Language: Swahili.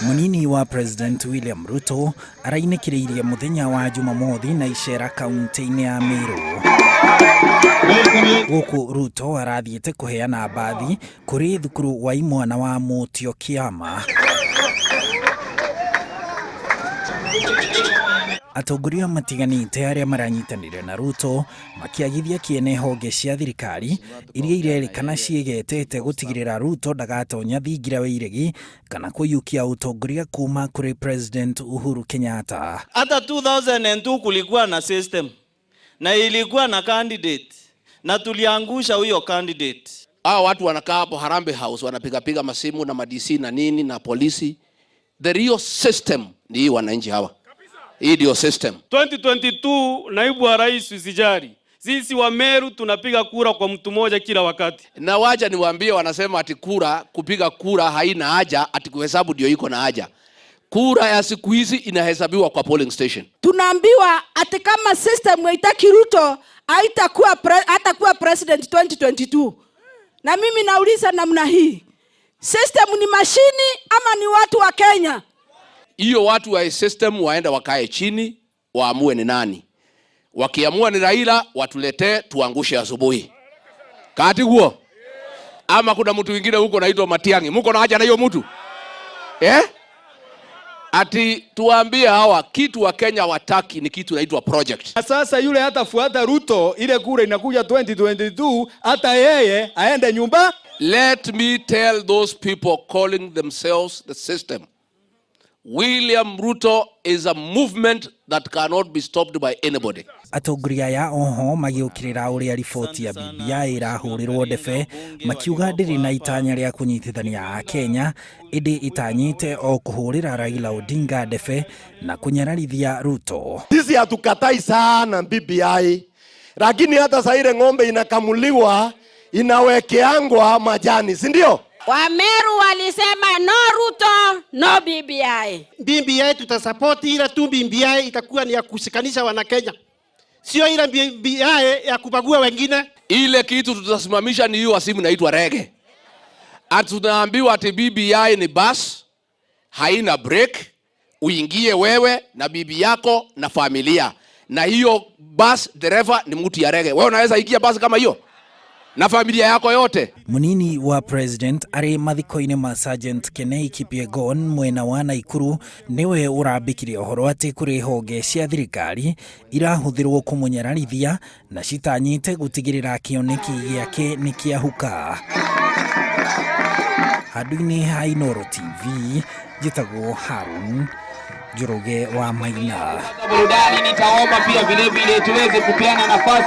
Munini wa President William Ruto arainĩkĩrĩirie muthenya wa Jumamothi na icera kaunti-inĩ ya Meru. Gũkũ Ruto arathiĩte kũheana bathi kũrĩ thukuru wa imwe na wa Mucemanio-ini. Atongoria matiganĩte arĩa maranyitanira na Ruto makiagithia kiene honge cia thirikari iria irerĩkana ciĩgetete gũtigĩrĩra Ruto ndagatonya thingira wa iregi kana kũiyũkia utongoria kuma kũrĩ President Uhuru Kenyatta. Hata 2002 kulikuwa na system na ilikuwa na candidate na tuliangusha huyo candidate. Hao watu wanakaa hapo Harambee House wanapiga masimu na madc na nini na polisi. The real system ni wananchi hawa. Hii ndio system. 2022 naibu wa rais usijari. Sisi wa Meru tunapiga kura kwa mtu mmoja kila wakati. Na wacha niwaambie, wanasema ati kupiga kura haina haja, ati kuhesabu ndio iko na haja. Kura ya siku hizi inahesabiwa kwa polling station. Tunaambiwa ati kama system haitaki Ruto hatakuwa president 2022. Na mimi nauliza namna hii. System ni mashini ama ni watu wa Kenya? Hiyo watu wa system waenda wakae chini, waamue ni nani. Wakiamua ni Raila, watuletee tuangushe asubuhi. Kati huo. Ama kuna mtu mwingine huko anaitwa Matiang'i. Mko na haja na hiyo mtu? Ati tuambie hawa kitu wa Kenya wataki ni kitu inaitwa project. Sasa yule hatafuata Ruto, ile kura inakuja 2022, hata yeye aende nyumba. Let me tell those people calling themselves the system. William Ruto is a movement that cannot be stopped by anybody. Atongoria ya oho magiukirira uria riboti ya BBI irahurirwo ndebe makiuga ndiri na itanya ria kunyitithania Kenya indi itanyite o kuhurira Raila Odinga ndebe na kunyararithia Ruto. Sisi hatukatai sana BBI, lakini hata saire ng'ombe inakamuliwa inawekeangwa majani, si ndio? Wa Meru walisema no Ruto, no BBI. BBI tutasupport, ila tu BBI itakuwa ni ya kushikanisha wana Kenya. Sio ile BBI ya kubagua wengine. Ile kitu tutasimamisha ni hiyo simu inaitwa rege. Tunaambiwa ati BBI ni bus, haina break, uingie wewe na bibi yako na familia. Na hiyo bus dereva ni mtu ya rege. Wewe unaweza ingia bus kama hiyo na familia yako yote. Munini wa President ari mathiko-ini ma Sergeant Kinene Kipyegon mwena wa Naikuru niwe urambikire uhoro ati kuri honge cia thirikari irahuthirwo kumunyararithia na citanyite gutigirira kioneki giake ni kiahuka. Handũ-inĩ ha Inooro TV jitagwo Harun Njoroge wa Maina. Burudani nitaomba pia vile vile tuweze kupeana nafasi.